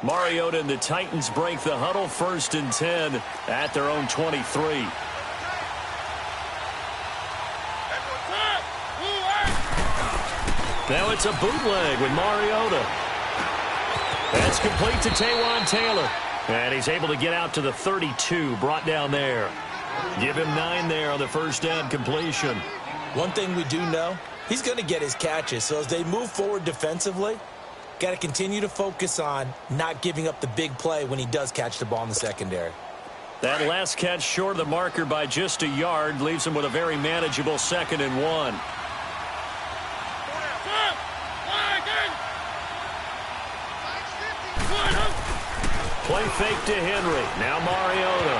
Mariota and the Titans break the huddle, 1st and 10 at their own 23. Now it's a bootleg with Mariota. That's complete to Taywan Taylor. And he's able to get out to the 32, brought down there. Give him 9 there on the first down completion. One thing we do know, he's going to get his catches. So as they move forward defensively, got to continue to focus on not giving up the big play when he does catch the ball in the secondary. That last catch short of the marker by just a yard leaves him with a very manageable 2nd and 1. Play fake to Henry. Now Mariota.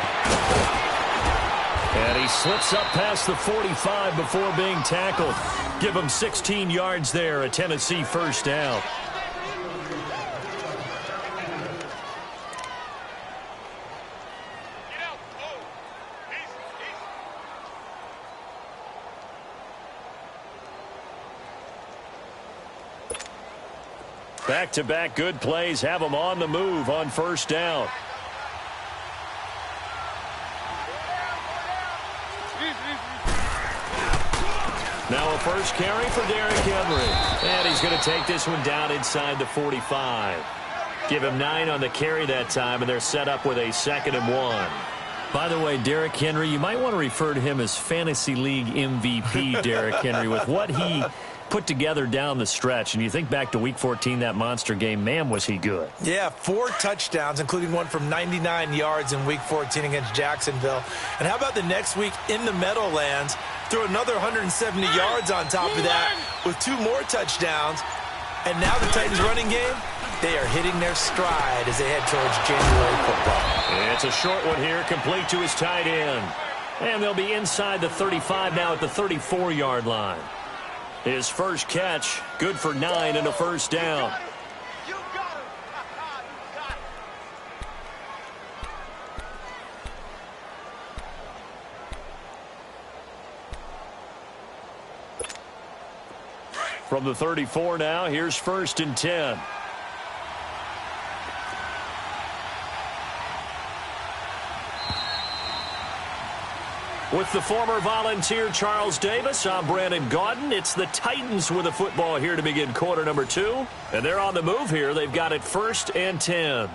And he slips up past the 45 before being tackled. Give him 16 yards there, a Tennessee first down. Back-to-back good plays have them on the move on first down. Now a first carry for Derrick Henry. And he's going to take this one down inside the 45. Give him 9 on the carry that time, and they're set up with a 2nd and 1. By the way, Derrick Henry, you might want to refer to him as Fantasy League MVP Derrick Henry with what he put together down the stretch. And you think back to Week 14, that monster game, man, was he good. Yeah, 4 touchdowns, including one from 99 yards in Week 14 against Jacksonville. And how about the next week in the Meadowlands? Threw another 170 yards on top of that with 2 more touchdowns. And now the Titans running game, they are hitting their stride as they head towards January football. It's a short one here, complete to his tight end. And they'll be inside the 35 now at the 34-yard line. His first catch, good for 9 and a first down. From the 34 now, here's 1st and 10. With the former Volunteer Charles Davis, I'm Brandon Gaudin. It's the Titans with the football here to begin quarter number 2. And they're on the move here. They've got it 1st and 10.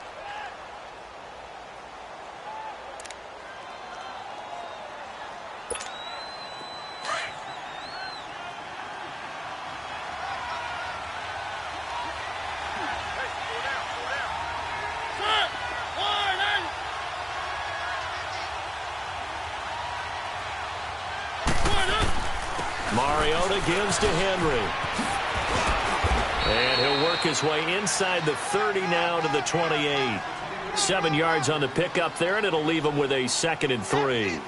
Mariota gives to Henry. And he'll work his way inside the 30 now to the 28. 7 yards on the pickup there, and it'll leave him with a 2nd and 3.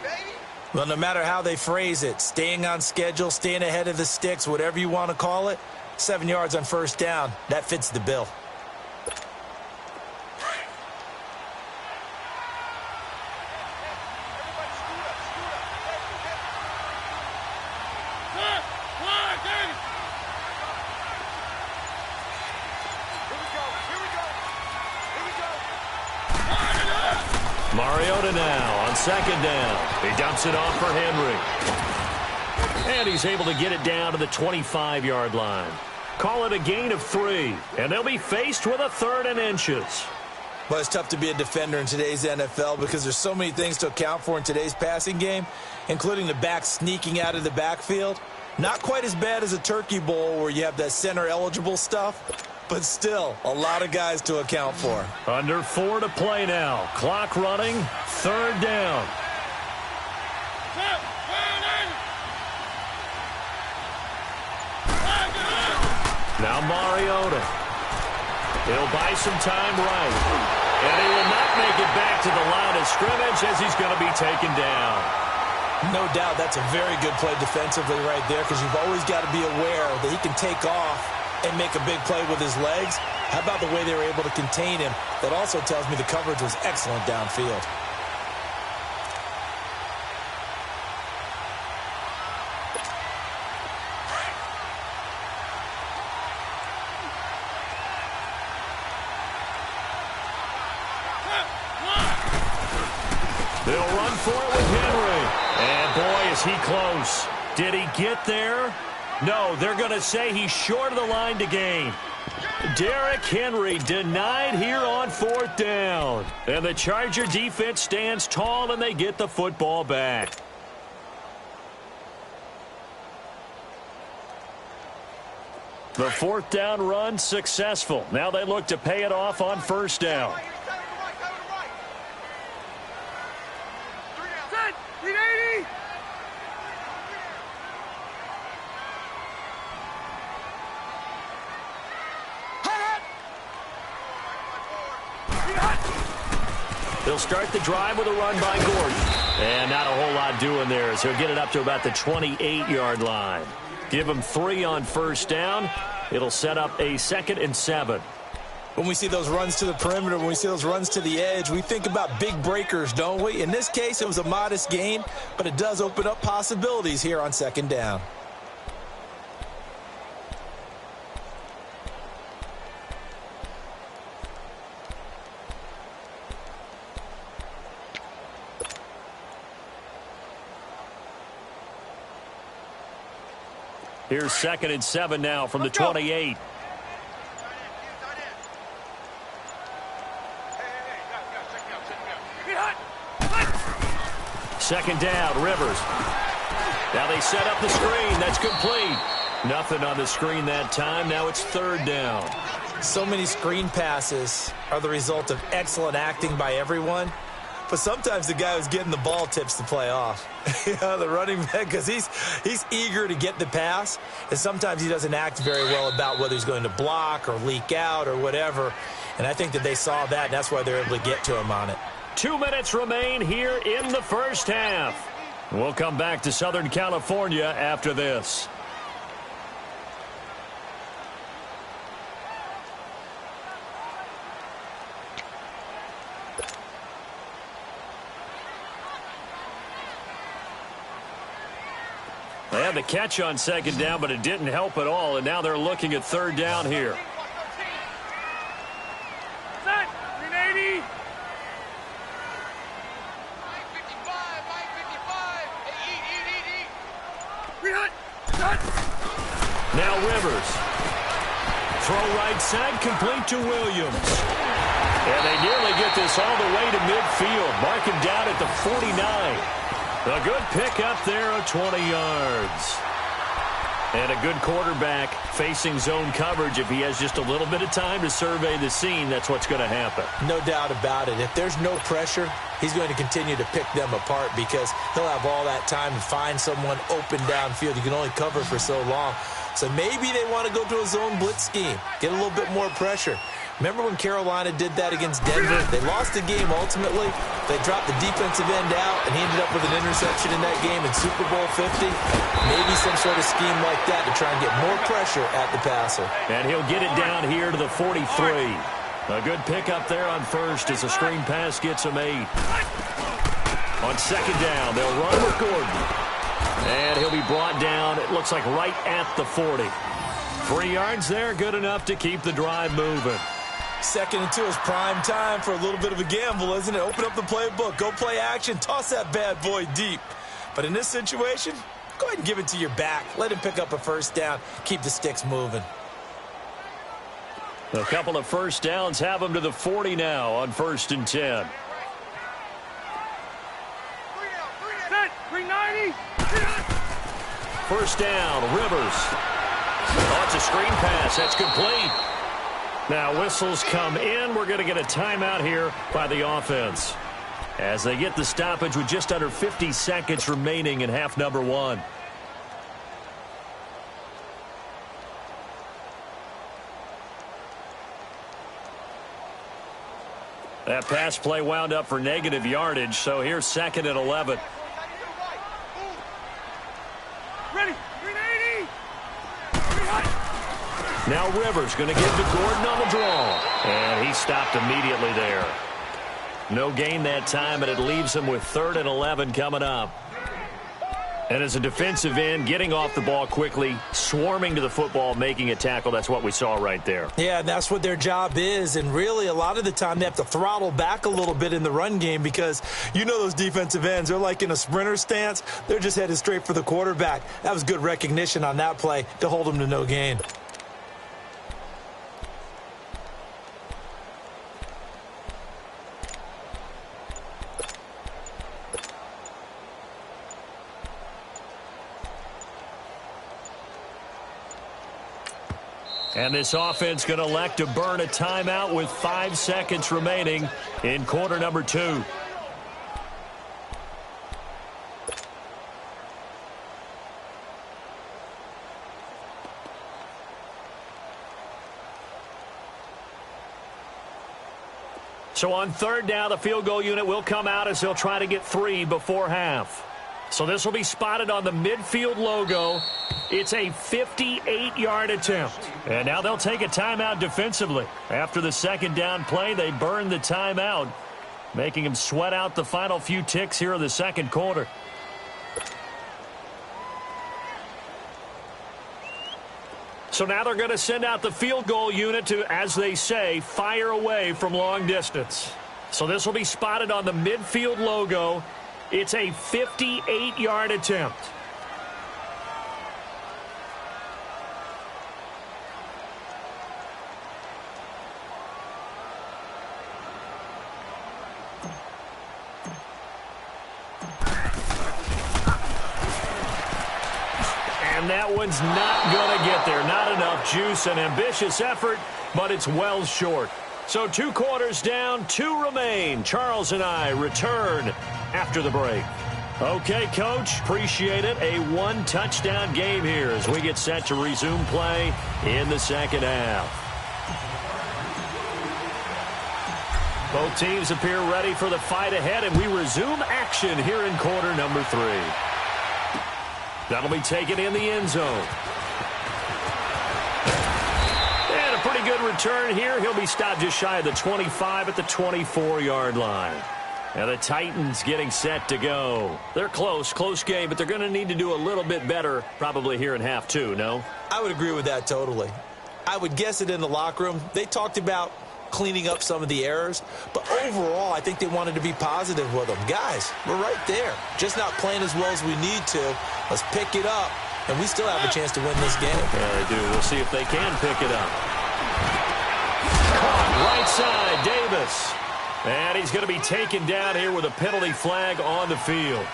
Well, no matter how they phrase it, staying on schedule, staying ahead of the sticks, whatever you want to call it, 7 yards on first down, that fits the bill. Mariota now on 2nd down. He dumps it off for Henry. And he's able to get it down to the 25-yard line. Call it a gain of 3. And they'll be faced with a 3rd and inches. But it's tough to be a defender in today's NFL because there's so many things to account for in today's passing game, including the back sneaking out of the backfield. Not quite as bad as a turkey bowl where you have that center-eligible stuff, but still a lot of guys to account for. Under 4 to play now. Clock running. 3rd down. Now Mariota. He'll buy some time right. And he will not make it back to the line of scrimmage as he's going to be taken down. No doubt that's a very good play defensively right there because you've always got to be aware that he can take off and make a big play with his legs. How about the way they were able to contain him? That also tells me the coverage was excellent downfield. for it with Henry. And boy, is he close. Did he get there? No, they're going to say he's short of the line to gain. Derrick Henry denied here on 4th down. And the Charger defense stands tall, and they get the football back. The 4th down run successful. Now they look to pay it off on 1st down. They'll start the drive with a run by Gordon. And not a whole lot doing there as he'll get it up to about the 28-yard line. Give him 3 on 1st down. It'll set up a 2nd and 7. When we see those runs to the perimeter, when we see those runs to the edge, we think about big breakers, don't we? In this case, it was a modest gain, but it does open up possibilities here on 2nd down. Here's 2nd and 7 now from the 28. Second down, Rivers. Now they set up the screen. That's complete. Nothing on the screen that time. Now it's 3rd down. So many screen passes are the result of excellent acting by everyone. But sometimes the guy who's getting the ball tips the play off. The running back, because he's eager to get the pass. And sometimes he doesn't act very well about whether he's going to block or leak out or whatever. And I think that they saw that, and that's why they're able to get to him on it. 2 minutes remain here in the 1st half. We'll come back to Southern California after this. They had the catch on 2nd down, but it didn't help at all, and now they're looking at 3rd down here. Set, 380. Now Rivers. Throw right side, complete to Williams. And they nearly get this all the way to midfield. Mark him down at the 49. A good pickup there of 20 yards. And a good quarterback facing zone coverage. If he has just a little bit of time to survey the scene, that's what's going to happen. No doubt about it. If there's no pressure, he's going to continue to pick them apart because he'll have all that time to find someone open downfield. You can only cover for so long. So maybe they want to go to a zone blitz scheme, get a little bit more pressure. Remember when Carolina did that against Denver? They lost the game ultimately. They dropped the defensive end out, and he ended up with an interception in that game in Super Bowl 50. Maybe some sort of scheme like that to try and get more pressure at the passer. And he'll get it down here to the 43. A good pickup there on 1st as a screen pass gets him 8. On 2nd down, they'll run with Gordon. And he'll be brought down, it looks like right at the 40. 3 yards there, good enough to keep the drive moving. 2nd and 2 is prime time for a little bit of a gamble, isn't it? Open up the playbook, go play action, toss that bad boy deep. But in this situation, go ahead and give it to your back. Let him pick up a 1st down, keep the sticks moving. A couple of 1st downs have him to the 40 now on 1st and 10. Set, 390. 1st down, Rivers. Oh, it's a screen pass. That's complete. Now whistles come in. We're going to get a timeout here by the offense as they get the stoppage with just under 50 seconds remaining in half number 1. That pass play wound up for negative yardage, so here's 2nd and 11. Ready, 380. Now Rivers going to give to Gordon on the draw. And he stopped immediately there. No gain that time, and it leaves him with 3rd and 11 coming up. And as a defensive end, getting off the ball quickly, swarming to the football, making a tackle, that's what we saw right there. Yeah, and that's what their job is. And really, a lot of the time, they have to throttle back a little bit in the run game because you know those defensive ends, they're like in a sprinter stance. They're just headed straight for the quarterback. That was good recognition on that play to hold them to no gain. And this offense going to elect to burn a timeout with 5 seconds remaining in quarter number 2. So on third down, the field goal unit will come out as they'll try to get 3 before half. So this will be spotted on the midfield logo. It's a 58-yard attempt. And now they'll take a timeout defensively. After the second down play, they burn the timeout, making them sweat out the final few ticks here in the second quarter. So now they're going to send out the field goal unit to, as they say, fire away from long distance. So this will be spotted on the midfield logo. It's a 58-yard attempt. And that one's not going to get there. Not enough juice. An ambitious effort, but it's well short. So 2 quarters down, 2 remain. Charles and I return after the break. Okay, Coach, appreciate it. A 1-touchdown game here as we get set to resume play in the second half. Both teams appear ready for the fight ahead, and we resume action here in quarter number 3. That'll be taken in the end zone. And a pretty good return here. He'll be stopped just shy of the 25 at the 24-yard line. Now the Titans getting set to go. They're close game, but they're going to need to do a little bit better probably here in half 2, no? I would agree with that totally. I would guess it in the locker room. They talked about cleaning up some of the errors, but overall, I think they wanted to be positive with them. Guys, we're right there. Just not playing as well as we need to. Let's pick it up, and we still have a chance to win this game. Yeah, they do. We'll see if they can pick it up. Caught right side, Davis. And he's going to be taken down here with a penalty flag on the field.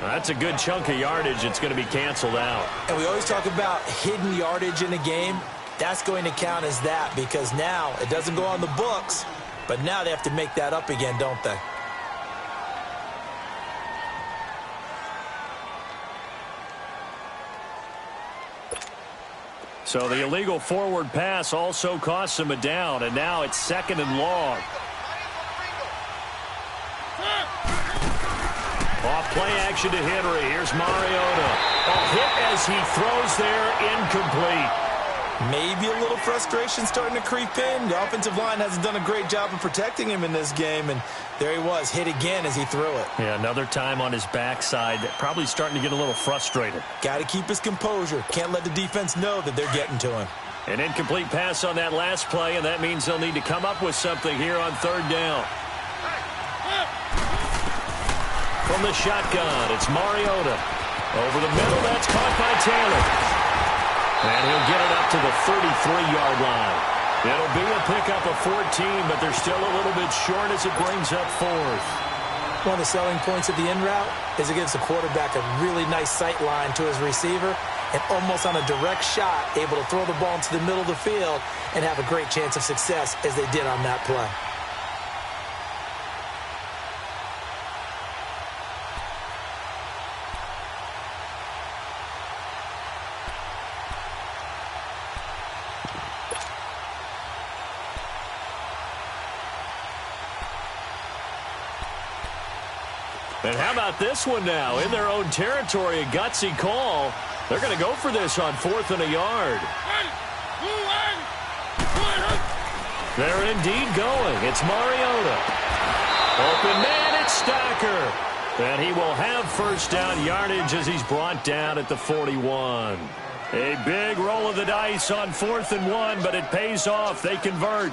That's a good chunk of yardage. It's going to be canceled out. And we always talk about hidden yardage in a game. That's going to count as that because now it doesn't go on the books, but now they have to make that up again, don't they? So the illegal forward pass also costs him a down, and now it's 2nd and long. Off play action to Henry. Here's Mariota. A hit as he throws there, incomplete. Maybe a little frustration starting to creep in. The offensive line hasn't done a great job of protecting him in this game, and there he was, hit again as he threw it. Yeah, another time on his backside, probably starting to get a little frustrated. Got to keep his composure. Can't let the defense know that they're getting to him. An incomplete pass on that last play, and that means they'll need to come up with something here on 3rd down. From the shotgun, it's Mariota. Over the middle, that's caught by Taylor. And he'll get it up to the 33-yard line. It'll be a pickup of 14, but they're still a little bit short as it brings up 4th. One of the selling points of the in route is it gives the quarterback a really nice sight line to his receiver and almost on a direct shot able to throw the ball into the middle of the field and have a great chance of success as they did on that play. And how about this one now? In their own territory, a gutsy call. They're going to go for this on 4th and a yard. They're indeed going. It's Mariota. Open man, it's Stacker. And he will have first down yardage as he's brought down at the 41. A big roll of the dice on 4th and 1, but it pays off. They convert.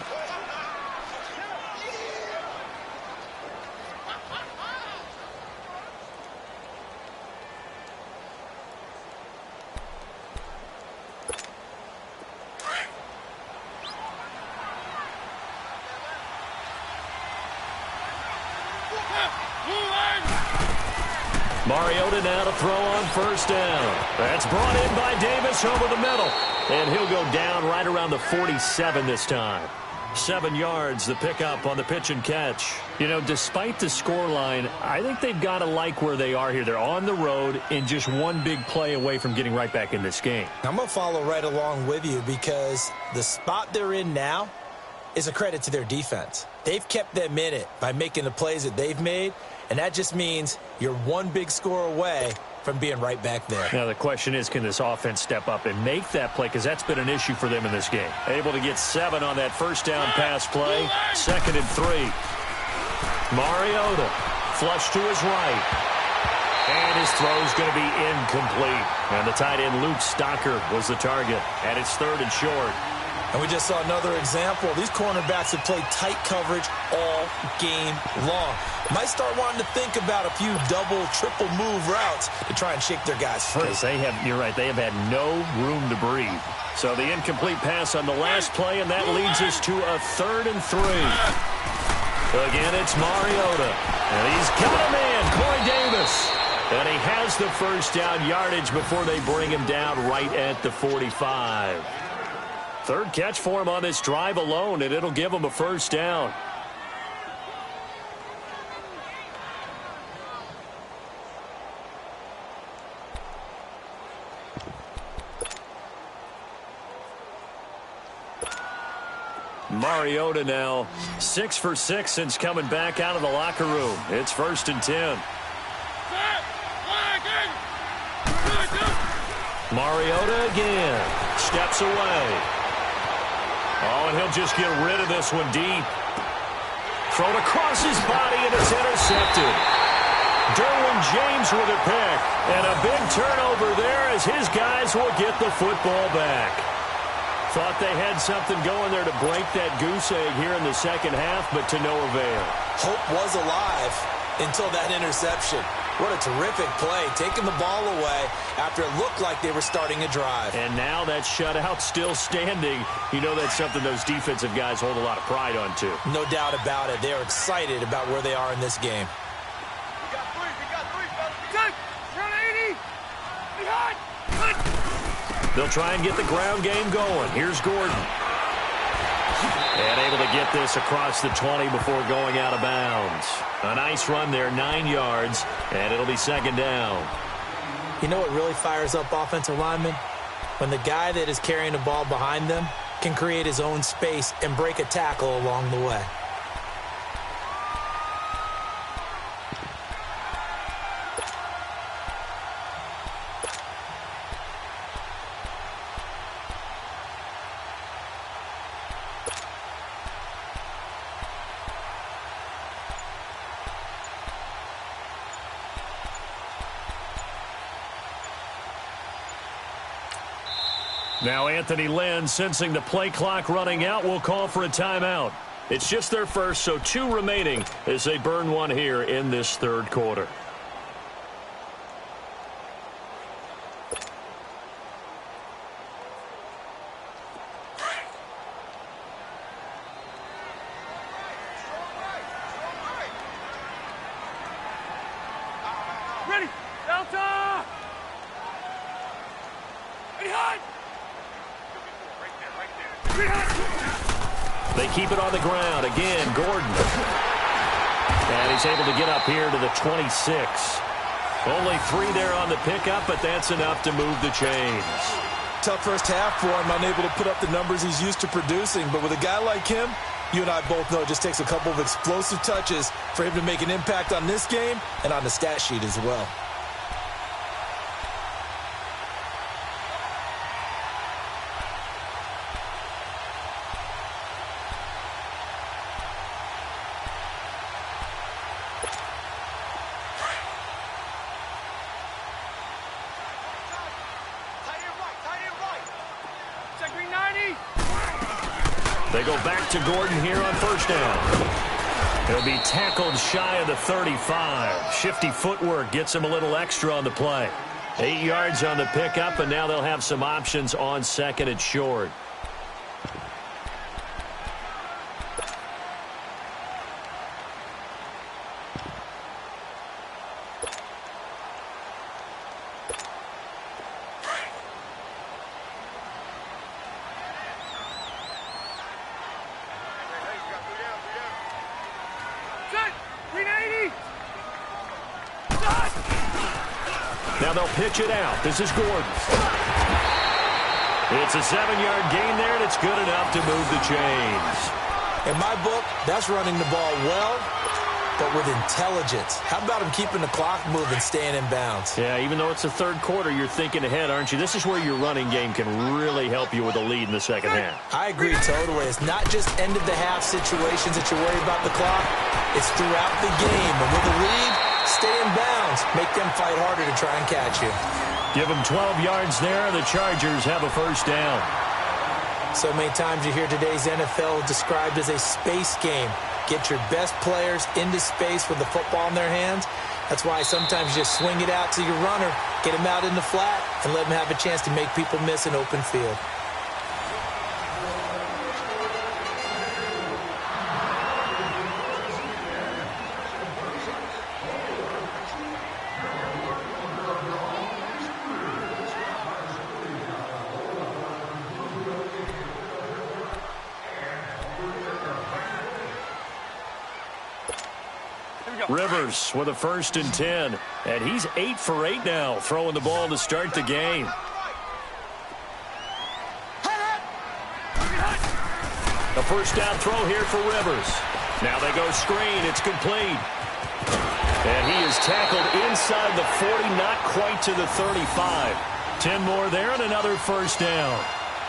Mariota now to throw on first down. That's brought in by Davis over the middle. And he'll go down right around the 47 this time. 7 yards, the pickup on the pitch and catch. You know, despite the scoreline, I think they've got to like where they are here. They're on the road and just one big play away from getting right back in this game. I'm going to follow right along with you because the spot they're in now is a credit to their defense. They've kept them in it by making the plays that they've made, and that just means you're one big score away from being right back there. Now the question is, can this offense step up and make that play? Because that's been an issue for them in this game. Able to get 7 on that first down pass play. 2nd and 3. Mariota flush to his right. And his throw is going to be incomplete. And the tight end Luke Stocker was the target. And it's 3rd and short. And we just saw another example. These cornerbacks have played tight coverage all game long. Might start wanting to think about a few double, triple move routes to try and shake their guys free. You're right, they have had no room to breathe. So the incomplete pass on the last play, and that leads us to a 3rd and 3. Again, it's Mariota. And he's got a man, Corey Davis. And he has the first down yardage before they bring him down right at the 45. 3rd catch for him on this drive alone, and it'll give him a first down. Mariota now 6 for 6 since coming back out of the locker room. It's 1st and 10. Mariota again. Steps away. Oh, and he'll just get rid of this one deep. Thrown across his body, and it's intercepted. Derwin James with a pick. And a big turnover there as his guys will get the football back. Thought they had something going there to break that goose egg here in the second half, but to no avail. Hope was alive until that interception. What a terrific play, taking the ball away after it looked like they were starting a drive. And now that shutout still standing. You know that's something those defensive guys hold a lot of pride on, too. No doubt about it. They're excited about where they are in this game. We got 3, fellas. Run 80. Behind. They'll try and get the ground game going. Here's Gordon. And able to get this across the 20 before going out of bounds. A nice run there, 9 yards, and it'll be 2nd down. You know what really fires up offensive linemen? When the guy that is carrying the ball behind them can create his own space and break a tackle along the way. Now Anthony Lynn, sensing the play clock running out, will call for a timeout. It's just their first, so 2 remaining as they burn one here in this 3rd quarter. Ready. Delta. Behind. They keep it on the ground. Again, Gordon. And he's able to get up here to the 26. Only 3 there on the pickup, but that's enough to move the chains. Tough first half for him, unable to put up the numbers he's used to producing. But with a guy like him, you and I both know it just takes a couple of explosive touches for him to make an impact on this game and on the stat sheet as well. They go back to Gordon here on first down. He'll be tackled shy of the 35. Shifty footwork gets him a little extra on the play. 8 yards on the pickup, and now they'll have some options on second and short. Now they'll pitch it out. This is Gordon. It's a 7-yard gain there, and it's good enough to move the chains. In my book, that's running the ball well, but with intelligence. How about him keeping the clock moving, staying in bounds? Yeah, even though it's the third quarter, you're thinking ahead, aren't you? This is where your running game can really help you with a lead in the second half. I agree totally. It's not just end-of-the-half situations that you worry about the clock. It's throughout the game. And with a lead, stay in bounds. Make them fight harder to try and catch you. Give them 12 yards there, and the Chargers have a first down. So many times you hear today's NFL described as a space game. Get your best players into space with the football in their hands. That's why sometimes you just swing it out to your runner, get him out in the flat, and let him have a chance to make people miss an open field. Rivers with a 1st and 10. And he's 8 for 8 now, throwing the ball to start the game. A first down throw here for Rivers. Now they go screen. It's complete. And he is tackled inside the 40, not quite to the 35. 10 more there and another first down.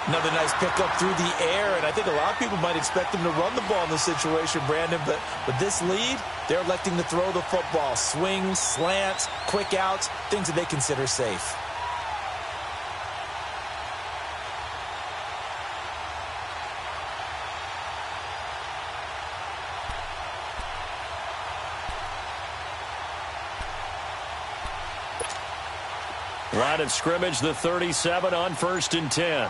Another nice pickup through the air, and I think a lot of people might expect him to run the ball in this situation, Brandon, but with this lead, they're electing to throw the football. Swings, slants, quick outs, things that they consider safe. Line of scrimmage, the 37 on 1st and 10.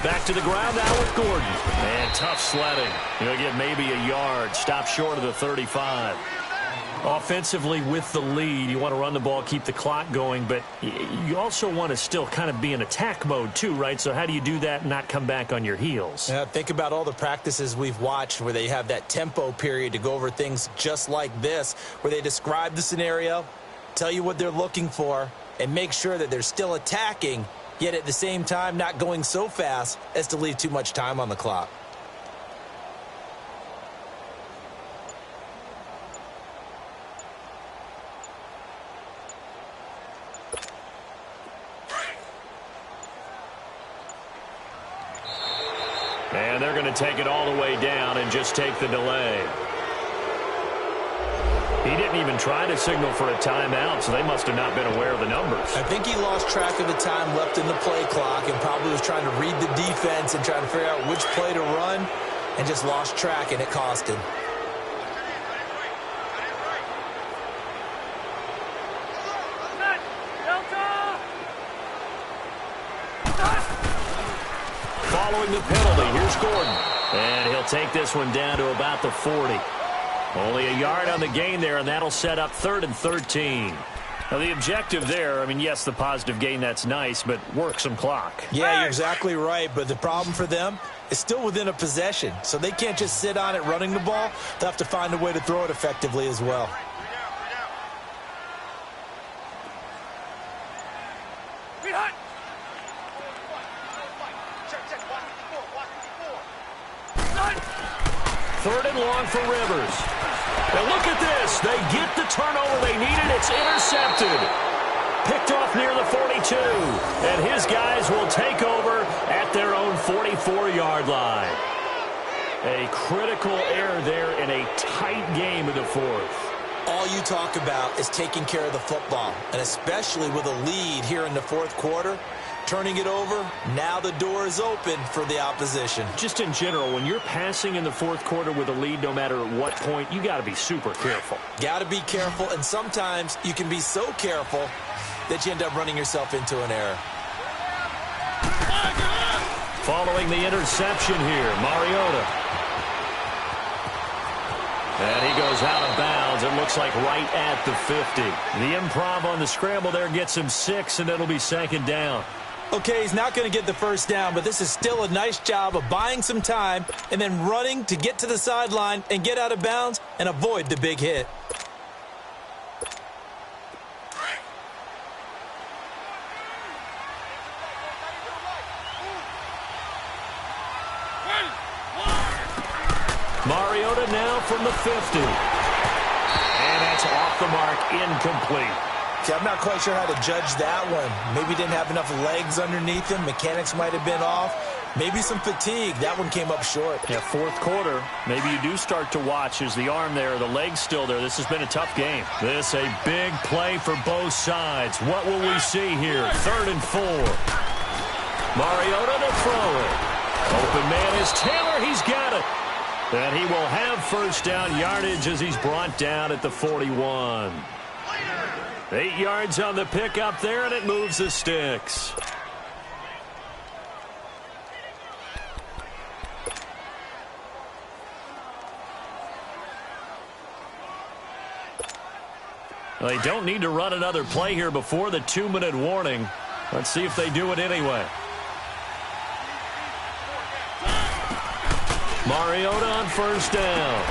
Back to the ground now with Gordon. And tough sledding. He'll get maybe a yard. Stop short of the 35. Offensively with the lead, you want to run the ball, keep the clock going, but you also want to still kind of be in attack mode too, right? So how do you do that and not come back on your heels? Yeah, think about all the practices we've watched where they have that tempo period to go over things just like this, where they describe the scenario, tell you what they're looking for, and make sure that they're still attacking, yet at the same time not going so fast as to leave too much time on the clock. And they're going to take it all the way down and just take the delay. He didn't even try to signal for a timeout, so they must have not been aware of the numbers. I think he lost track of the time left in the play clock and probably was trying to read the defense and trying to figure out which play to run and just lost track, and it cost him. Following the penalty, here's Gordon. And he'll take this one down to about the 40. Only a yard on the gain there, and that'll set up 3rd and 13. Now, the objective there, I mean, yes, the positive gain, that's nice, but work some clock. Yeah, you're exactly right, but the problem for them is still within a possession, so they can't just sit on it running the ball. They'll have to find a way to throw it effectively as well. Third and long for Rivers. Now look at this. They get the turnover they needed. It's intercepted. Picked off near the 42. And his guys will take over at their own 44-yard line. A critical error there in a tight game in the fourth. All you talk about is taking care of the football, and especially with a lead here in the fourth quarter, turning it over, now the door is open for the opposition. Just in general, when you're passing in the fourth quarter with a lead, no matter at what point, you got to be super careful. Got to be careful, and sometimes you can be so careful that you end up running yourself into an error. Following the interception here, Mariota. And he goes out of bounds. It looks like right at the 50. The improv on the scramble there gets him 6, and it'll be second down. Okay, he's not going to get the first down, but this is still a nice job of buying some time and then running to get to the sideline and get out of bounds and avoid the big hit. Mariota now from the 50. And that's off the mark, incomplete. See, I'm not quite sure how to judge that one. Maybe didn't have enough legs underneath him. Mechanics might have been off. Maybe some fatigue. That one came up short. Yeah, fourth quarter, maybe you do start to watch. Is the arm there, the leg's still there? This has been a tough game. This a big play for both sides. What will we see here? 3rd and 4. Mariota to throw it. Open man is Taylor. He's got it. And he will have first down yardage as he's brought down at the 41. 8 yards on the pickup there, and it moves the sticks. Well, they don't need to run another play here before the 2-minute warning. Let's see if they do it anyway. Mariota on first down.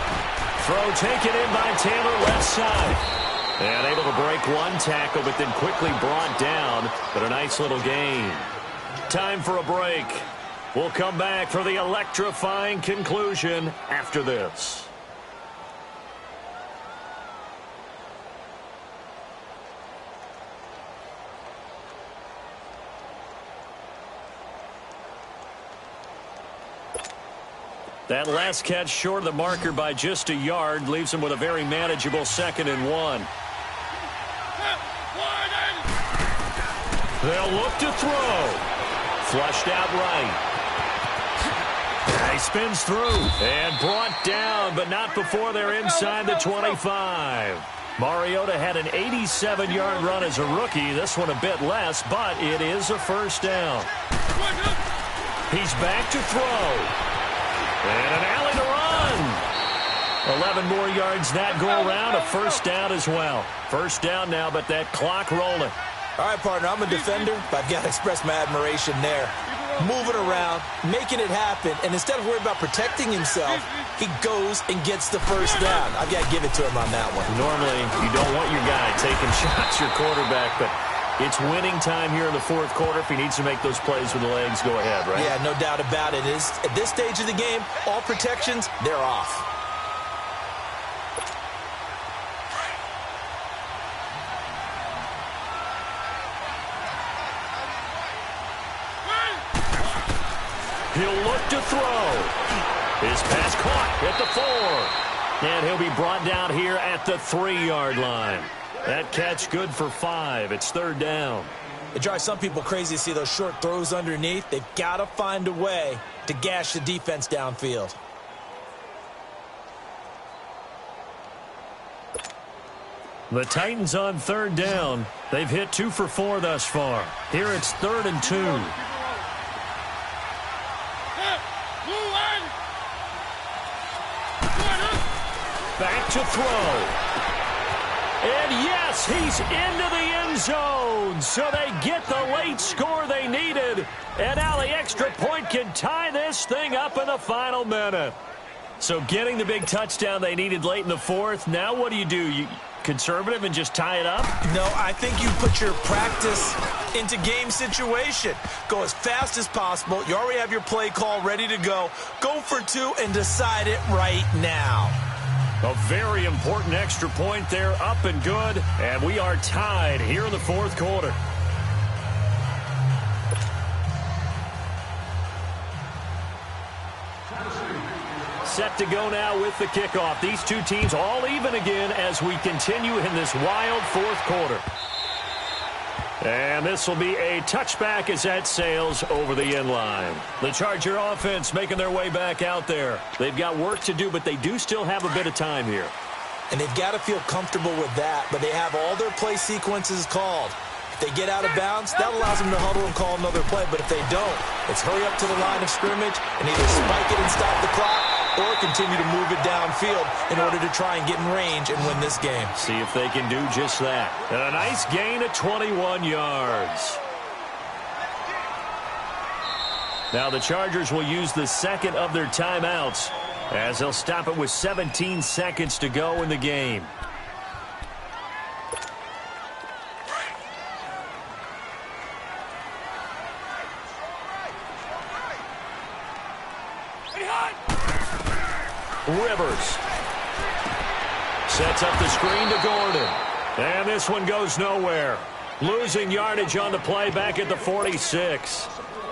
Throw taken in by Taylor, left side. And able to break one tackle, but then quickly brought down. But a nice little gain. Time for a break. We'll come back for the electrifying conclusion after this. That last catch short of the marker by just a yard leaves him with a very manageable 2nd and 1. They'll look to throw. Flushed out right. He spins through and brought down, but not before they're inside the 25. Mariota had an 87-yard run as a rookie. This one a bit less, but it is a first down. He's back to throw. And an alley to run. 11 more yards that go around. A first down as well. First down now, but that clock rolling. All right, partner, I'm a defender, but I've got to express my admiration there. Moving around, making it happen, and instead of worrying about protecting himself, he goes and gets the first down. I've got to give it to him on that one. Normally, you don't want your guy taking shots, your quarterback, but it's winning time here in the fourth quarter. If he needs to make those plays with the legs, go ahead, right? Yeah, no doubt about it. At this stage of the game, all protections, they're off. He'll look to throw. His pass caught at the 4. And he'll be brought down here at the 3-yard line. That catch good for 5. It's 3rd down. It drives some people crazy to see those short throws underneath. They've got to find a way to gash the defense downfield. The Titans on 3rd down. They've hit 2 for 4 thus far. Here it's 3rd and 2. Back to throw. And yes, he's into the end zone. So they get the late score they needed. And now the extra point can tie this thing up in the final minute. So getting the big touchdown they needed late in the 4th. Now what do? You conservative and just tie it up? No, I think you put your practice into game situation. Go as fast as possible. You already have your play call ready to go. Go for 2 and decide it right now. A very important extra point there, up and good, and we are tied here in the 4th quarter. set to go now with the kickoff. These two teams all even again as we continue in this wild fourth quarter. And this will be a touchback as that sails over the end line. The Charger offense making their way back out there. They've got work to do, but they do still have a bit of time here. And they've got to feel comfortable with that, but they have all their play sequences called. If they get out of bounds, that allows them to huddle and call another play. But if they don't, it's hurry up to the line of scrimmage and either spike it and stop the clock or continue to move it downfield in order to try and get in range and win this game. See if they can do just that. And a nice gain of 21 yards. Now the Chargers will use the second of their timeouts as they'll stop it with 17 seconds to go in the game. Rivers sets up the screen to Gordon. And this one goes nowhere. Losing yardage on the play back at the 46.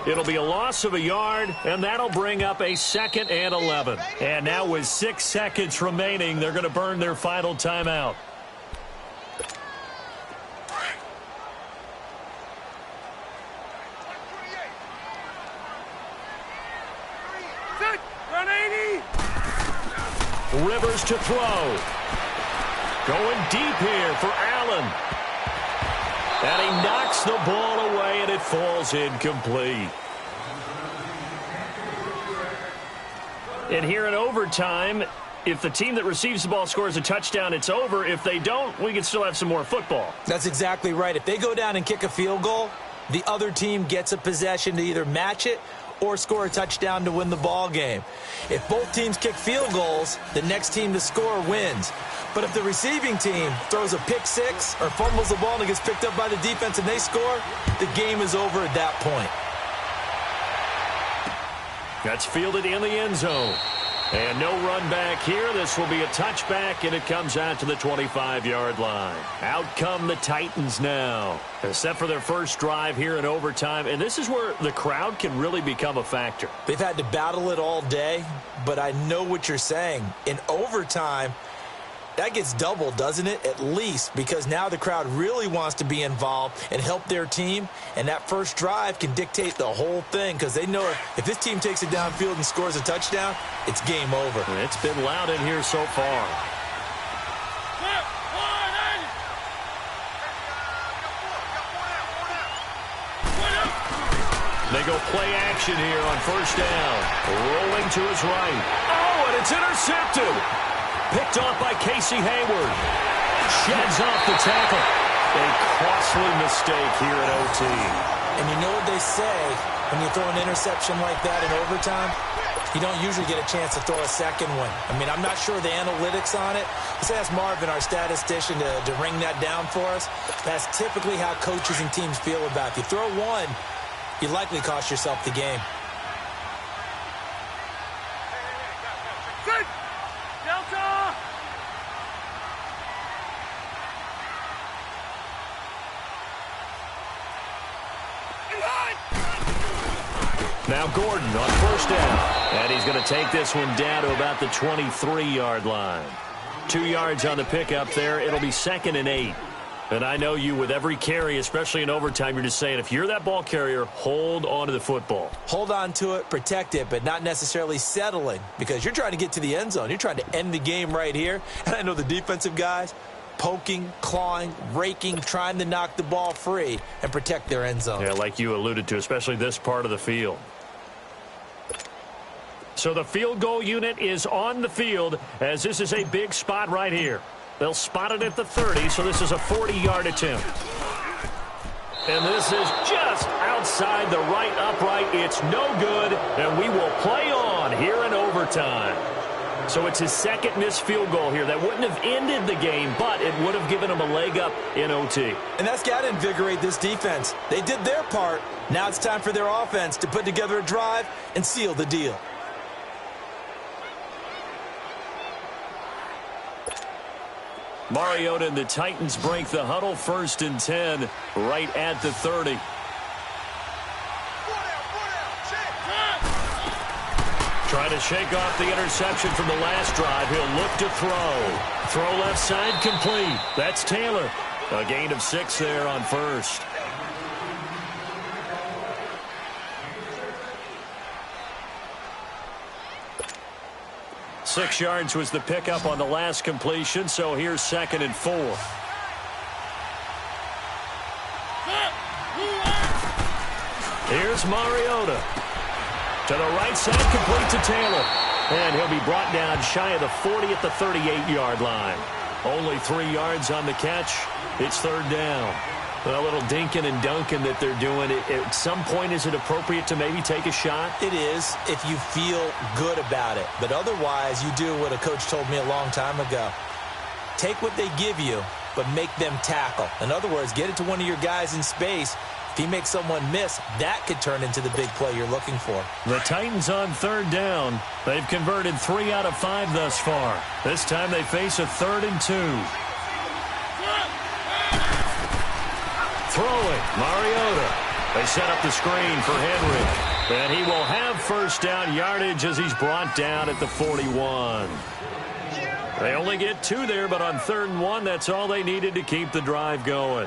It'll be a loss of a yard, and that'll bring up a 2nd and 11. And now with 6 seconds remaining, they're going to burn their final timeout. Rivers to throw. Going deep here for Allen. And he knocks the ball away, and it falls incomplete. And here in overtime, if the team that receives the ball scores a touchdown, it's over. If they don't, we can still have some more football. That's exactly right. If they go down and kick a field goal, the other team gets a possession to either match it or score a touchdown to win the ball game. If both teams kick field goals, the next team to score wins. But if the receiving team throws a pick six or fumbles the ball and it gets picked up by the defense and they score, the game is over at that point. That's fielded in the end zone. And no run back here. This will be a touchback, and it comes out to the 25-yard line. Out come the Titans now. Set for their first drive here in overtime, and this is where the crowd can really become a factor. They've had to battle it all day, but I know what you're saying. In overtime, that gets doubled, doesn't it? At least, because now the crowd really wants to be involved and help their team, and that first drive can dictate the whole thing because they know if this team takes it downfield and scores a touchdown, it's game over. It's been loud in here so far. They go play action here on first down. Rolling to his right. Oh, and it's intercepted. Picked off by Casey Hayward. Sheds off the tackle. A costly mistake here at OT. And you know what they say when you throw an interception like that in overtime? You don't usually get a chance to throw a second one. I mean, I'm not sure the analytics on it. Let's ask Marvin, our statistician, to ring that down for us. That's typically how coaches and teams feel about it. If you throw one, you likely cost yourself the game. Now Gordon on first down. And he's going to take this one down to about the 23-yard line. 2 yards on the pickup there. It'll be 2nd and 8. And I know you, with every carry, especially in overtime, you're just saying, if you're that ball carrier, hold on to the football. Hold on to it, protect it, but not necessarily settling, because you're trying to get to the end zone. You're trying to end the game right here. And I know the defensive guys poking, clawing, raking, trying to knock the ball free and protect their end zone. Yeah, like you alluded to, especially this part of the field. So the field goal unit is on the field, as this is a big spot right here. They'll spot it at the 30, so this is a 40-yard attempt. And this is just outside the right upright. It's no good, and we will play on here in overtime. So it's his second missed field goal here. That wouldn't have ended the game, but it would have given him a leg up in OT. And that's got to invigorate this defense. They did their part. Now it's time for their offense to put together a drive and seal the deal. Mariota and the Titans break the huddle, 1st and 10, right at the 30. Trying to shake off the interception from the last drive. He'll look to throw. Throw left side complete. That's Taylor. A gain of 6 there on first. Six yards was the pickup on the last completion, so here's 2nd and 4. Here's Mariota. To the right side, complete to Taylor. And he'll be brought down shy of the 40 at the 38-yard line. Only 3 yards on the catch. It's 3rd down. A little dinking and dunking that they're doing. At some point, is it appropriate to maybe take a shot? It is if you feel good about it. But otherwise, you do what a coach told me a long time ago. Take what they give you, but make them tackle. In other words, get it to one of your guys in space. If he makes someone miss, that could turn into the big play you're looking for. The Titans on 3rd down. They've converted 3 out of 5 thus far. This time they face a 3rd and 2. Throwing, Mariota. They set up the screen for Henry. And he will have 1st down yardage as he's brought down at the 41. They only get 2 there, but on 3rd and 1, that's all they needed to keep the drive going.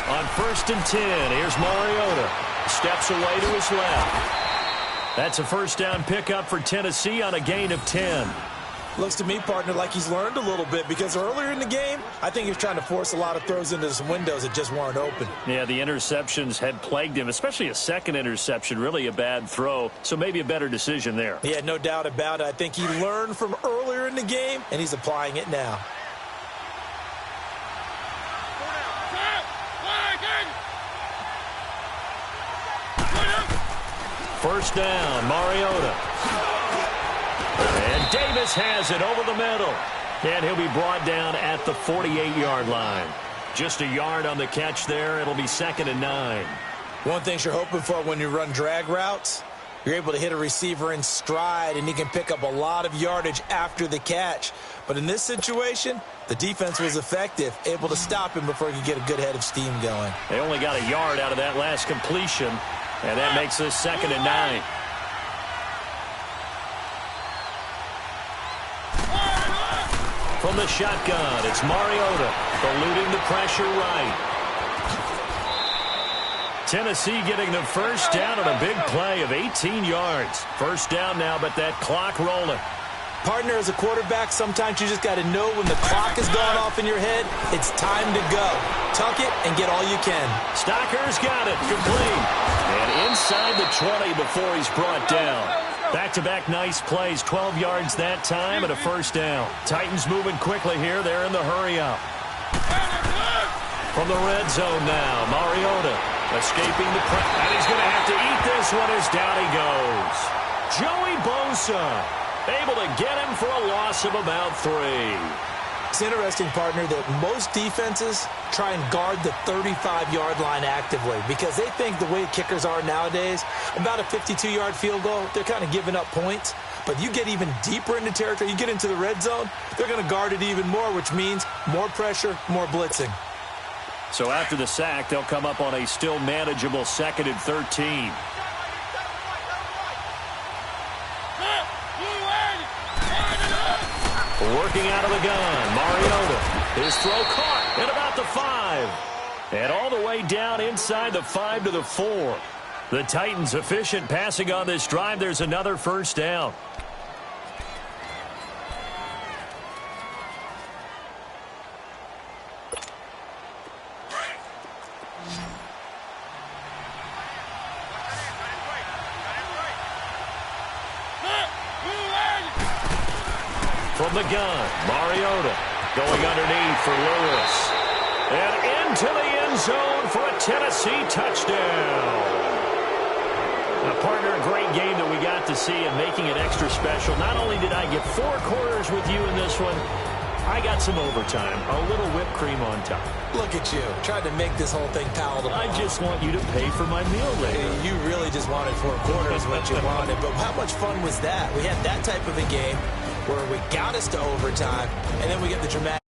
On 1st and 10, here's Mariota. Steps away to his left. That's a 1st down pickup for Tennessee on a gain of 10. Looks to me, partner, like he's learned a little bit because earlier in the game, I think he was trying to force a lot of throws into some windows that just weren't open. Yeah, the interceptions had plagued him, especially a 2nd interception, really a bad throw, so maybe a better decision there. Yeah, no doubt about it. I think he learned from earlier in the game, and he's applying it now. First down, Mariota. And Davis has it over the middle. And he'll be brought down at the 48-yard line. Just a yard on the catch there. It'll be 2nd and 9. One thing you're hoping for when you run drag routes, you're able to hit a receiver in stride, and he can pick up a lot of yardage after the catch. But in this situation, the defense was effective, able to stop him before he could get a good head of steam going. They only got a yard out of that last completion. And that makes this 2nd and 9. From the shotgun, it's Mariota, eluding the pressure right. Tennessee getting the 1st down on a big play of 18 yards. 1st down now, but that clock rolling. Partner, as a quarterback, sometimes you just got to know when the clock has gone off in your head, it's time to go. Tuck it and get all you can. Stocker's got it, complete. And inside the 20 before he's brought down. Back-to-back nice plays, 12 yards that time and a 1st down. Titans moving quickly here. They're in the hurry-up. From the red zone now, Mariota escaping the pressure. And he's going to have to eat this one as down he goes. Joey Bosa able to get him for a loss of about 3. It's interesting, partner, that most defenses try and guard the 35-yard line actively because they think the way kickers are nowadays, about a 52-yard field goal, they're kind of giving up points. But you get even deeper into territory, you get into the red zone, they're going to guard it even more, which means more pressure, more blitzing. So after the sack, they'll come up on a still manageable 2nd and 13. Working out of the gun, Mariota. His throw caught at about the 5. And all the way down inside the 5 to the 4. The Titans efficient passing on this drive. There's another 1st down. From the gun, Mariota going underneath for Lewis. And into the end zone for a Tennessee touchdown. Now, partner, a great game that we got to see and making it extra special. Not only did I get 4 quarters with you in this one, I got some overtime, a little whipped cream on top. Look at you, tried to make this whole thing palatable. I just want you to pay for my meal later. You really just wanted 4 quarters what you wanted, but how much fun was that? We had that type of a game where we got us to overtime, and then we get the dramatic